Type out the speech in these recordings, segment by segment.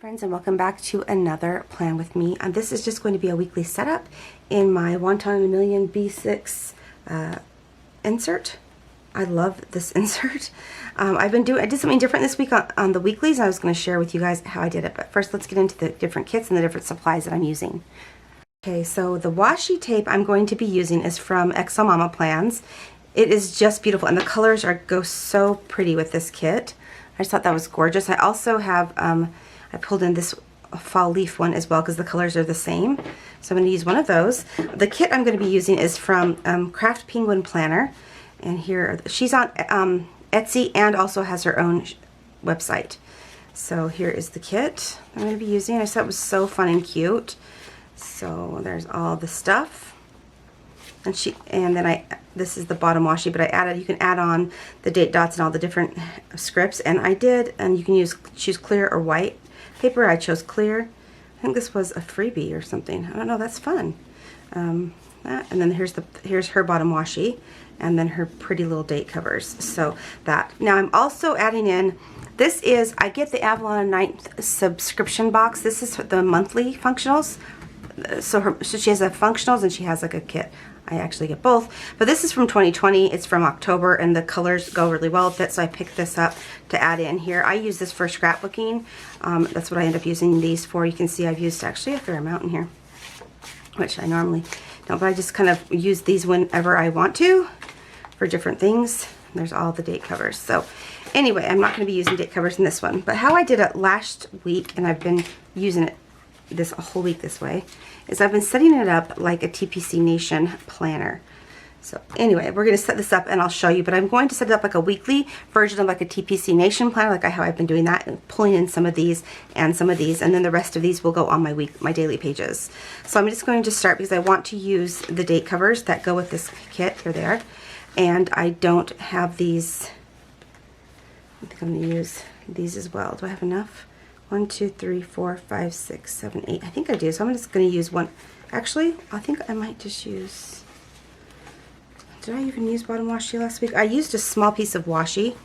Friends, and welcome back to another plan with me. This is just going to be a weekly setup in my Wonton in a Million B6 insert. I love this insert. I did something different this week on the weeklies. I was going to share with you guys how I did it, but first let's get into the different kits and the different supplies that I'm using. Okay, so the washi tape I'm going to be using is from XL Mama Plans. It is just beautiful, and the colors go so pretty with this kit. I just thought that was gorgeous. I also have I pulled in this fall leaf one as well because the colors are the same. So I'm going to use one of those. The kit I'm going to be using is from Craft Penguin Planner. And here, she's on Etsy and also has her own website. So here is the kit I'm going to be using. I just thought it was so fun and cute. So there's all the stuff. And then this is the bottom washi, but you can add on the date dots and all the different scripts. And you can choose clear or white paper. I chose clear. I think this was a freebie or something. I don't know. That's fun. And then here's her bottom washi, and then her pretty little date covers. So that. Now I'm also adding in. I get the Avalon 9th subscription box. This is the monthly functionals. So she has a functionals and she has like a kit. I actually get both, but this is from 2020. It's from October, and the colors go really well with it, so I picked this up to add in here. I use this for scrapbooking. That's what I end up using these for. You can see I've used actually a fair amount in here, which I normally don't, but I just kind of use these whenever I want to for different things. There's all the date covers. So anyway, I'm not going to be using date covers in this one, but how I did it last week, and I've been using it this a whole week this way, is I've been setting it up like a TPC Nation planner. So anyway, we're going to set this up and I'll show you, but I'm going to set it up like a weekly version of like a TPC Nation planner, like how I've been doing that, and pulling in some of these and some of these, and then the rest of these will go on my daily pages. So I'm just going to start because I want to use the date covers that go with this kit. Here they are. And I don't have these. I think I'm going to use these as well. Do I have enough? 1, 2, 3, 4, 5, 6, 7, 8. I think I do. So I'm just going to use one. Actually, I think I might just use. Did I even use bottom washi last week? I used a small piece of washi.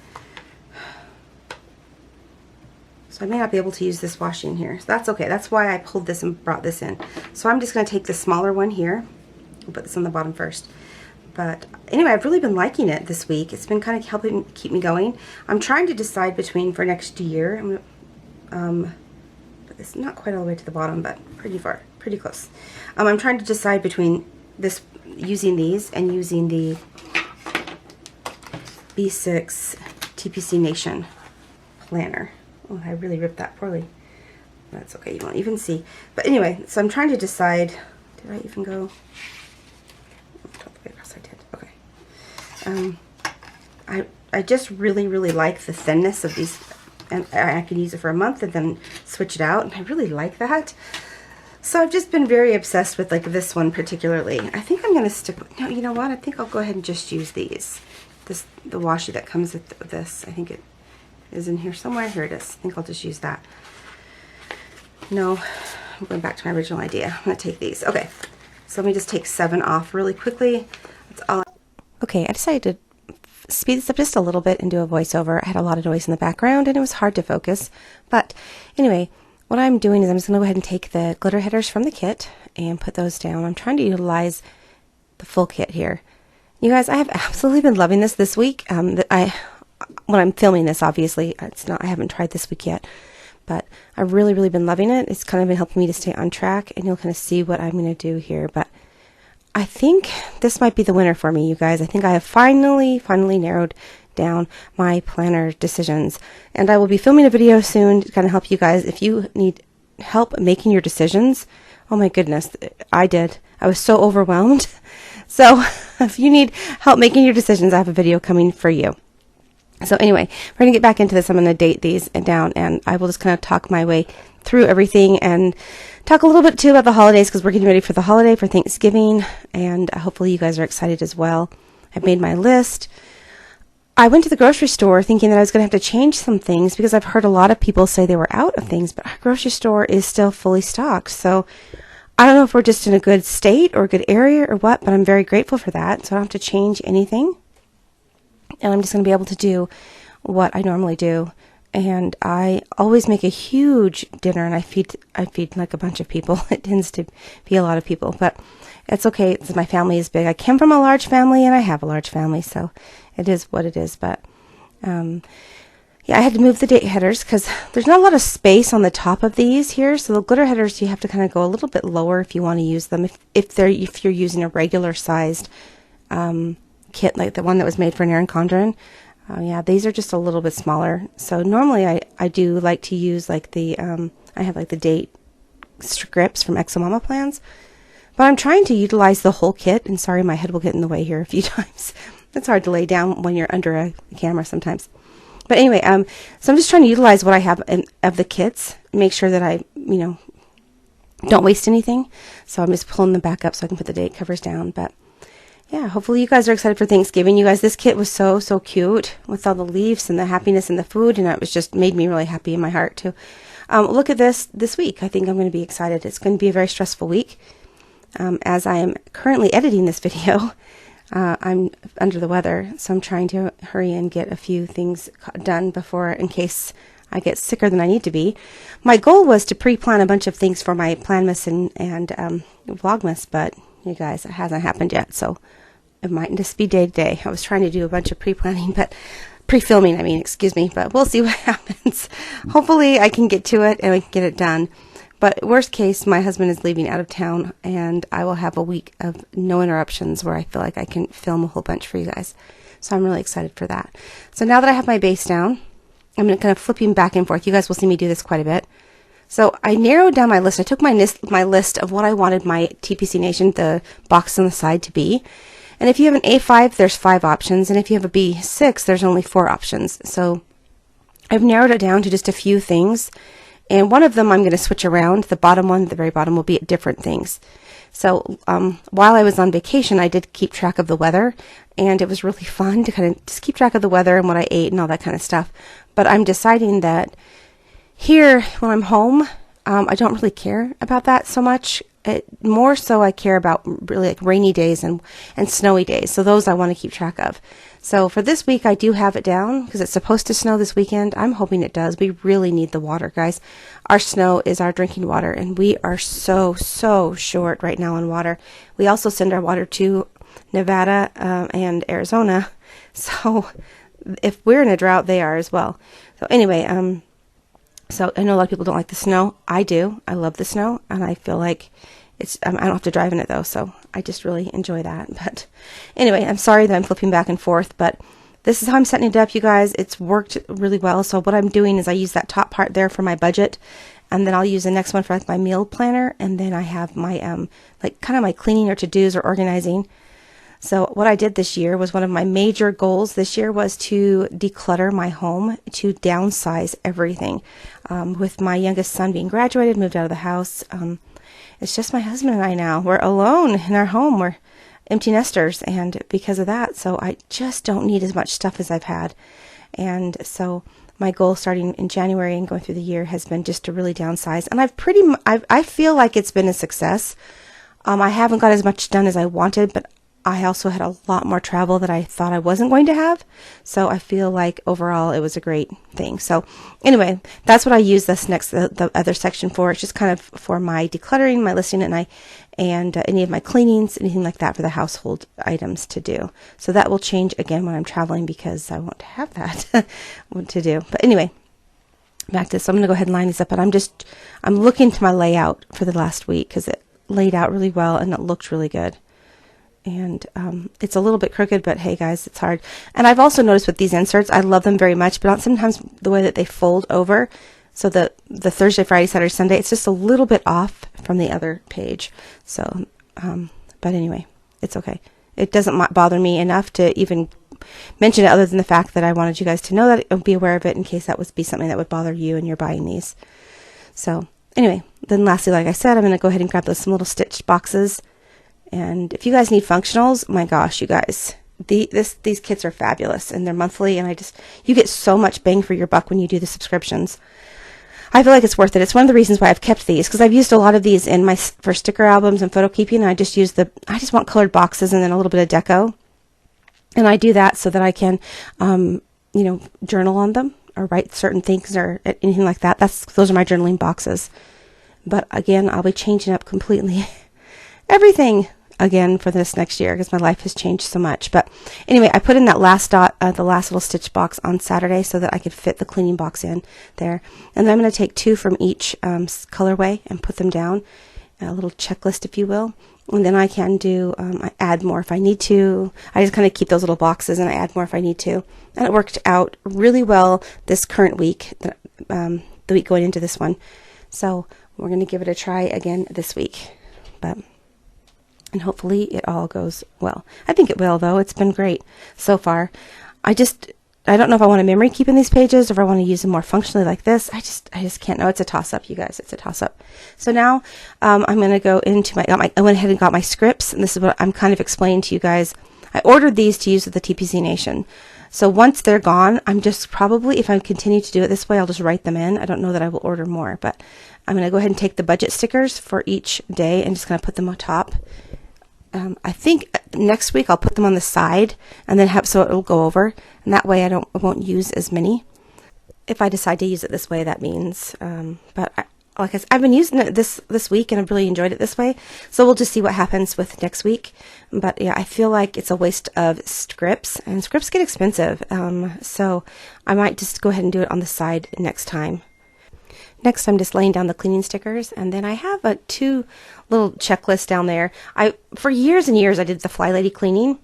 So I may not be able to use this washi in here. So that's okay. That's why I pulled this and brought this in. So I'm just going to take the smaller one here. I'll put this on the bottom first. But anyway, I've really been liking it this week. It's been kind of helping keep me going. I'm trying to decide between for next year. But it's not quite all the way to the bottom, but pretty far, pretty close. I'm trying to decide between using these and using the B6 TPC Nation planner. Oh, I really ripped that poorly. That's okay, you won't even see. But anyway, so I'm trying to decide. Did I even go? Not the way across. I did. Okay. I just really like the thinness of these. And I can use it for a month and then switch it out, and I really like that. So I've just been very obsessed with like this one particularly. I think I'm gonna stick with, no, you know what? I think I'll go ahead and just use these. The washi that comes with this. I think it is in here somewhere. Here it is. I think I'll just use that. No, I'm going back to my original idea. I'm gonna take these. Okay, so let me just take 7 off really quickly. That's all. Okay, I decided to speed this up just a little bit and do a voiceover. I had a lot of noise in the background and it was hard to focus. But anyway, what I'm doing is I'm just going to go ahead and take the glitter headers from the kit and put those down. I'm trying to utilize the full kit here. You guys, I have absolutely been loving this week. When I'm filming this, obviously, I haven't tried this week yet, but I've really been loving it. It's kind of been helping me to stay on track, and you'll kind of see what I'm going to do here. But I think this might be the winner for me, you guys. I think I have finally narrowed down my planner decisions. And I will be filming a video soon to kind of help you guys. If you need help making your decisions, oh my goodness, I did. I was so overwhelmed. So if you need help making your decisions, I have a video coming for you. So anyway, we're going to get back into this. I'm going to date these down, and I will just kind of talk my way through everything and talk a little bit too about the holidays, because we're getting ready for the holiday for Thanksgiving, and hopefully you guys are excited as well. I've made my list. I went to the grocery store thinking that I was going to have to change some things because I've heard a lot of people say they were out of things, but our grocery store is still fully stocked. So I don't know if we're just in a good state or a good area or what, but I'm very grateful for that. So I don't have to change anything. And I'm just going to be able to do what I normally do and I always make a huge dinner, and I feed like a bunch of people. It tends to be a lot of people, but it's okay. My family is big. I came from a large family, and I have a large family, so it is what it is. But yeah, I had to move the date headers because there's not a lot of space on the top of these here. So the glitter headers, you have to kind of go a little bit lower if you want to use them. If you're using a regular sized kit like the one that was made for Erin Condren. Yeah, these are just a little bit smaller. So normally I do like to use like I have like the date scripts from Exomama plans. But I'm trying to utilize the whole kit. And sorry, my head will get in the way here a few times. It's hard to lay down when you're under a camera sometimes. But anyway, so I'm just trying to utilize what I have of the kits, make sure that I, don't waste anything. So I'm just pulling them back up so I can put the date covers down. But yeah, hopefully you guys are excited for Thanksgiving. You guys, this kit was so, so cute with all the leaves and the happiness and the food. And it was just made me really happy in my heart too. Look at this week. I think I'm going to be excited. It's going to be a very stressful week. As I am currently editing this video, I'm under the weather, so I'm trying to hurry and get a few things done before, in case I get sicker than I need to be. My goal was to pre-plan a bunch of things for my Planmas and Vlogmas, but you guys, it hasn't happened yet, so it might just be day to day. I was trying to do a bunch of pre-planning, but pre-filming, excuse me, but we'll see what happens. Hopefully I can get to it and I can get it done. But worst case, my husband is leaving out of town, and I will have a week of no interruptions where I feel like I can film a whole bunch for you guys. So I'm really excited for that. So now that I have my base down, I'm kind of flipping back and forth. You guys will see me do this quite a bit. So I narrowed down my list. I took my list of what I wanted my TPC Nation, the box on the side, to be. And if you have an A5, there's 5 options. And if you have a B6, there's only 4 options. So I've narrowed it down to just a few things. And one of them I'm going to switch around. The bottom one, the very bottom, will be at different things. So while I was on vacation, I did keep track of the weather. And it was really fun to kind of just keep track of the weather and what I ate and all that kind of stuff. But I'm deciding that here, when I'm home, I don't really care about that so much. More so I care about really like rainy days and snowy days. So those I want to keep track of. So for this week, I do have it down because it's supposed to snow this weekend. I'm hoping it does. We really need the water, guys. Our snow is our drinking water, and we are so, so short right now on water. We also send our water to Nevada and Arizona. So if we're in a drought, they are as well. So anyway, so I know a lot of people don't like the snow. I do. I love the snow, and I feel like I don't have to drive in it though, so I just really enjoy that. But anyway, I'm sorry that I'm flipping back and forth, but this is how I'm setting it up, you guys. It's worked really well. So what I'm doing is I use that top part there for my budget, and then I'll use the next one for like my meal planner, and then I have my like kind of my cleaning or to-dos or organizing. So what I did this year was one of my major goals this year was to declutter my home, to downsize everything. With my youngest son being graduated, moved out of the house, it's just my husband and I now. We're alone in our home. We're empty nesters, and because of that, so I just don't need as much stuff as I've had. And so my goal starting in January and going through the year has been just to really downsize. And I feel like it's been a success. I haven't got as much done as I wanted, but I also had a lot more travel that I thought I wasn't going to have. So I feel like overall it was a great thing. So anyway, that's what I use this next, the other section for. It's just kind of for my decluttering, my listing, and any of my cleanings, anything like that for the household items to do. So that will change again when I'm traveling because I won't have that to do. But anyway, back to this. So I'm going to go ahead and line these up, and I'm looking to my layout for the last week because it laid out really well and it looked really good. And it's a little bit crooked, but hey guys, it's hard. And I've also noticed with these inserts, I love them very much, but sometimes the way that they fold over, so the Thursday, Friday, Saturday, Sunday, it's just a little bit off from the other page. So, but anyway, it's okay. It doesn't bother me enough to even mention it, other than the fact that I wanted you guys to know that and be aware of it in case that would be something that would bother you and you're buying these. So anyway, then lastly, like I said, I'm going to go ahead and grab those some little stitched boxes. And if you guys need functionals, my gosh, you guys, these kits are fabulous, and they're monthly, and you get so much bang for your buck when you do the subscriptions. I feel like it's worth it. It's one of the reasons why I've kept these, because I've used a lot of these for sticker albums and photo keeping, and I just want colored boxes and then a little bit of deco. And I do that so that I can, journal on them. or write certain things or anything like that. Those are my journaling boxes. But again, I'll be changing up completely everything again for this next year because my life has changed so much. But anyway, I put in that last dot, the last little stitch box on Saturday so that I could fit the cleaning box in there. And then I'm going to take 2 from each colorway and put them down, a little checklist, if you will. And then I can do, I add more if I need to. I just kind of keep those little boxes and I add more if I need to. And it worked out really well this current week, the week going into this one. So we're going to give it a try again this week. And hopefully it all goes well. I think it will, though. It's been great so far. I don't know if I want to memory keep in these pages or if I want to use them more functionally like this. I just can't know. It's a toss-up, you guys. It's a toss-up. So now I'm going to go into I went ahead and got my scripts, and this is what I'm kind of explaining to you guys. I ordered these to use with the TPC Nation. So once they're gone, I'm just probably, if I continue to do it this way, I'll just write them in. I don't know that I will order more, but I'm going to go ahead and take the budget stickers for each day and just kind of put them on top. I think next week I'll put them on the side and then so it will go over, and that way I won't use as many. If I decide to use it this way, that means. But like I said, I've been using it this week and I've really enjoyed it this way. So we'll just see what happens with next week. But yeah, I feel like it's a waste of scripts, and scripts get expensive. So I might just go ahead and do it on the side next time. Next, I'm just laying down the cleaning stickers, and then I have 2 little checklists down there. For years and years, I did the Fly Lady cleaning,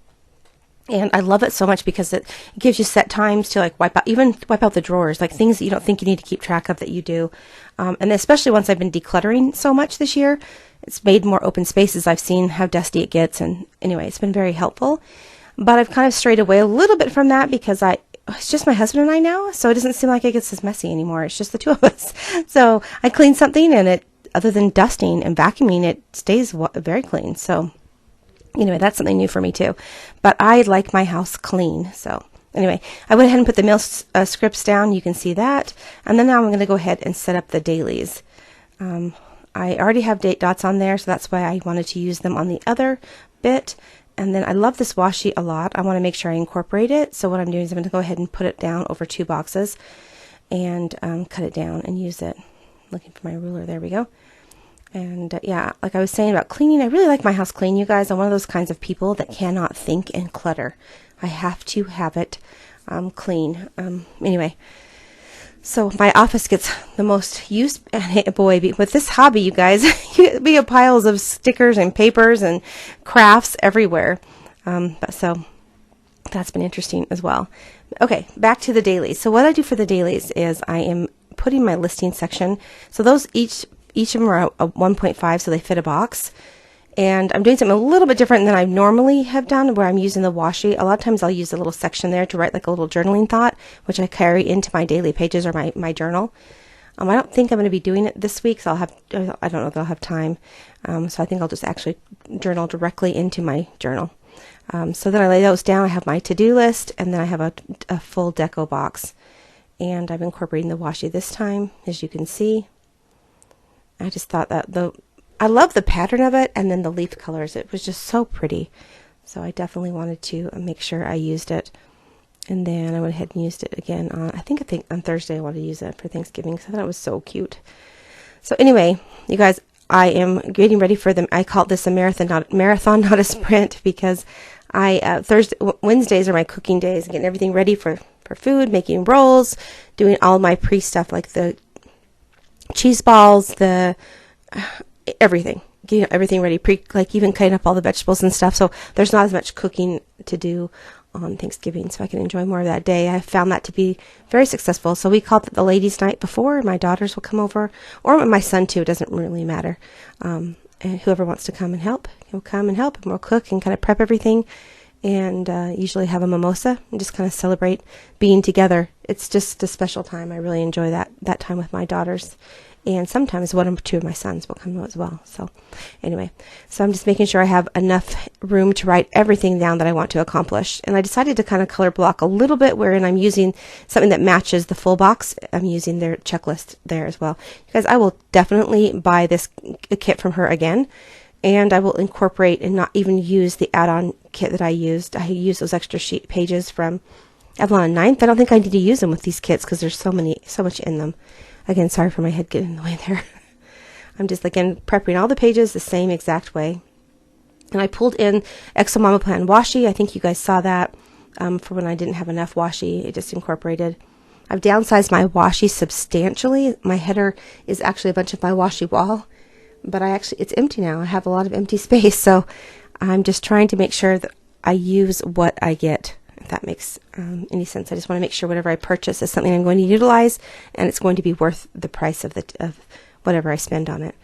and I love it so much because it gives you set times to like wipe out the drawers, like things that you don't think you need to keep track of that you do. And especially once I've been decluttering so much this year, it's made more open spaces. I've seen how dusty it gets, and anyway, it's been very helpful. But I've kind of strayed away a little bit from that because it's just my husband and I now, so it doesn't seem like it gets as messy anymore. It's just the 2 of us. So I clean something, and other than dusting and vacuuming, it stays very clean. So anyway, that's something new for me too. But I like my house clean. So anyway, I went ahead and put the mail scripts down. You can see that. And then now I'm going to go ahead and set up the dailies. I already have date dots on there, so that's why I wanted to use them on the other bit. And then I love this washi a lot. I want to make sure I incorporate it. So what I'm doing is I'm going to go ahead and put it down over 2 boxes and cut it down and use it. Looking for my ruler. There we go. And yeah, like I was saying about cleaning, I really like my house clean, you guys. I'm one of those kinds of people that cannot think in clutter. I have to have it clean. Anyway, so my office gets the most use. Boy, with this hobby, you guys, we have piles of stickers and papers and crafts everywhere. So that's been interesting as well. Okay, back to the dailies. So what I do for the dailies is I am putting my listing section. So those each of them are a 1.5, so they fit a box. And I'm doing something a little bit different than I normally have done, where I'm using the washi. A lot of times I'll use a little section there to write like a little journaling thought, which I carry into my daily pages or my journal. I don't think I'm going to be doing it this week, so I don't know if I'll have time. So I think I'll just actually journal directly into my journal. So then I lay those down. I have my to-do list, and then I have a full deco box. And I'm incorporating the washi this time, as you can see. I just thought that I love the pattern of it, and then the leaf colors. It was just so pretty. So I definitely wanted to make sure I used it. And then I went ahead and used it again on, I think on Thursday I wanted to use it for Thanksgiving because I thought it was so cute. So anyway, you guys, I am getting ready for them. I call this a marathon, not a sprint, because Wednesdays are my cooking days, getting everything ready for food, making rolls, doing all my pre-stuff like the cheese balls, everything, getting everything ready, like even cutting up all the vegetables and stuff. So there's not as much cooking to do on Thanksgiving, so I can enjoy more of that day. I found that to be very successful. So we called it the ladies' night before. My daughters will come over, or my son too. It doesn't really matter. And whoever wants to come and help, he'll come and help, and we'll cook and kind of prep everything. And usually have a mimosa and just kind of celebrate being together. It's just a special time. I really enjoy that time with my daughters. And sometimes 1 or 2 of my sons will come as well. So anyway, so I'm just making sure I have enough room to write everything down that I want to accomplish. And I decided to kind of color block a little bit, wherein I'm using something that matches the full box. I'm using their checklist there as well. Because I will definitely buy this kit from her again. And I will incorporate and not even use the add-on kit that I used. I used those extra sheet pages from Avalon 9th. I don't think I need to use them with these kits because there's so much in them. Again, sorry for my head getting in the way there. I'm just, again, prepping all the pages the same exact way. And I pulled in Exo Mama Plan washi. I think you guys saw that for when I didn't have enough washi. It just incorporated. I've downsized my washi substantially. My header is actually a bunch of my washi wall, but it's empty now. I have a lot of empty space, so I'm just trying to make sure that I use what I get, if that makes any sense. I just want to make sure whatever I purchase is something I'm going to utilize, and it's going to be worth the price of whatever I spend on it.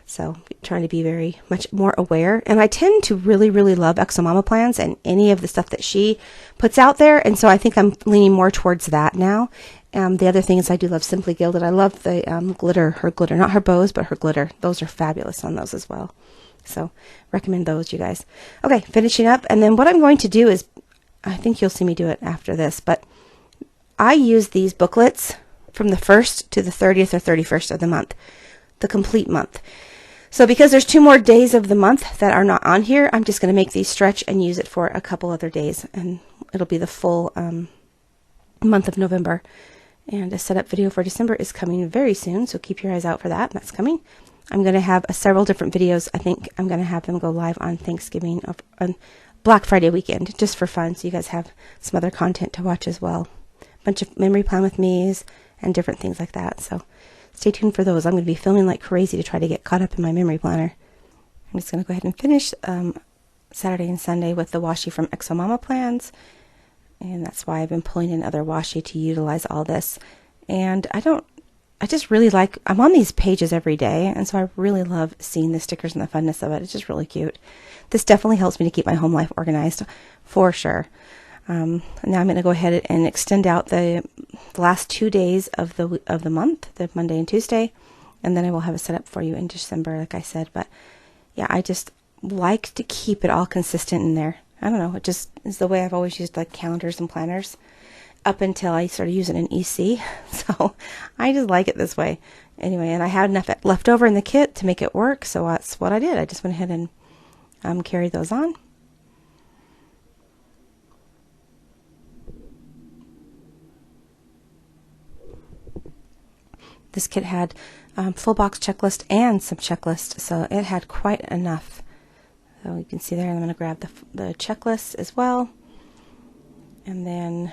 So trying to be very much more aware. And I tend to really, really love Exo Mama Plans and any of the stuff that she puts out there. And so I think I'm leaning more towards that now. The other thing is I do love Simply Gilded. I love the her glitter, not her bows, but her glitter. Those are fabulous on those as well. So recommend those, you guys. Okay, finishing up. And then what I'm going to do is, I think you'll see me do it after this, but I use these booklets from the 1st to the 30th or 31st of the month, the complete month. So because there's 2 more days of the month that are not on here, I'm just going to make these stretch and use it for a couple other days, and it'll be the full month of November. And a setup video for December is coming very soon, so keep your eyes out for that. That's coming. I'm going to have several different videos. I think I'm going to have them go live on Thanksgiving, on Black Friday weekend, just for fun, so you guys have some other content to watch as well. A bunch of memory plan with me's and different things like that. So stay tuned for those. I'm going to be filming like crazy to try to get caught up in my memory planner. I'm just going to go ahead and finish Saturday and Sunday with the washi from Exo Mama Plans. And that's why I've been pulling in other washi to utilize all this. And I just really like, I'm on these pages every day, and so I really love seeing the stickers and the funness of it. It's just really cute. This definitely helps me to keep my home life organized, for sure. Now I'm going to go ahead and extend out the last 2 days of the month, the Monday and Tuesday, and then I will have a setup for you in December, like I said. But yeah, I just like to keep it all consistent in there. I don't know, it just is the way I've always used like calendars and planners up until I started using an EC. So I just like it this way. Anyway, and I had enough left over in the kit to make it work, so that's what I did. I just went ahead and carried those on. This kit had full box checklist and some checklist, so it had quite enough. So you can see there, I'm going to grab the checklist as well. And then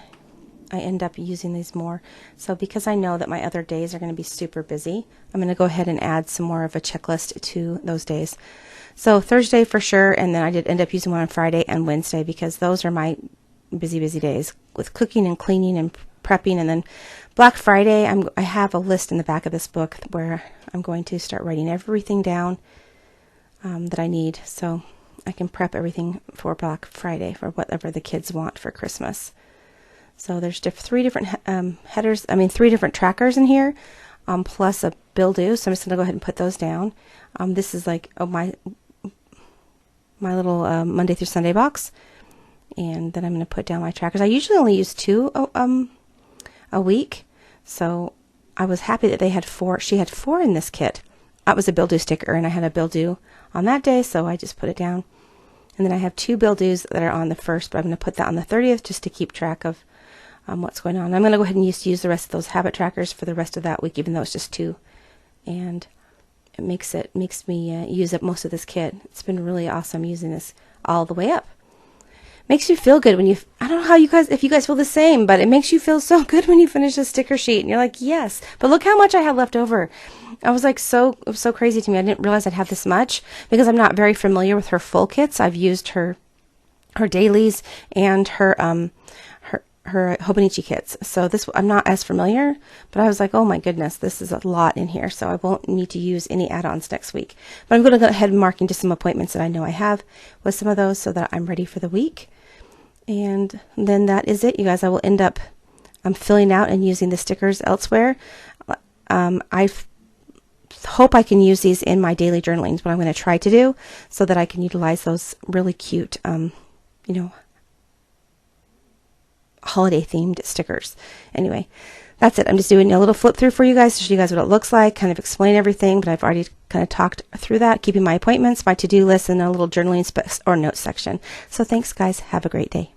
I end up using these more. So because I know that my other days are going to be super busy, I'm going to go ahead and add some more of a checklist to those days. So Thursday for sure, and then I did end up using one on Friday and Wednesday because those are my busy days with cooking and cleaning and prepping. And then Black Friday, I have a list in the back of this book where I'm going to start writing everything down that I need, so I can prep everything for Black Friday for whatever the kids want for Christmas. So there's 3 different headers, 3 different trackers in here, plus a bill due. So I'm just going to go ahead and put those down. This is like my little Monday through Sunday box. And then I'm going to put down my trackers. I usually only use 2 a week. So I was happy that they had 4. She had 4 in this kit. That was a bill due sticker, and I had a bill due on that day, so I just put it down. And then I have 2 bill dues that are on the 1st, but I'm going to put that on the 30th just to keep track of what's going on. I'm going to go ahead and use the rest of those habit trackers for the rest of that week, even though it's just 2. And it makes me use up most of this kit. It's been really awesome using this all the way up. Makes you feel good when I don't know if you guys feel the same, but it makes you feel so good when you finish a sticker sheet and you're like, yes, but look how much I have left over. I was like, it was so crazy to me. I didn't realize I'd have this much because I'm not very familiar with her full kits. I've used her dailies and her Hobonichi kits. So I'm not as familiar, but I was like, oh my goodness, this is a lot in here. So I won't need to use any add-ons next week, but I'm going to go ahead and mark into some appointments that I know I have with some of those so that I'm ready for the week. And then that is it, you guys. I will end up filling out and using the stickers elsewhere. I hope I can use these in my daily journaling, is what I'm going to try to do, so that I can utilize those really cute, holiday themed stickers. Anyway, that's it. I'm just doing a little flip through for you guys to show you guys what it looks like, kind of explain everything, but I've already kind of talked through that, keeping my appointments, my to-do list, and a little journaling or notes section. So thanks, guys. Have a great day.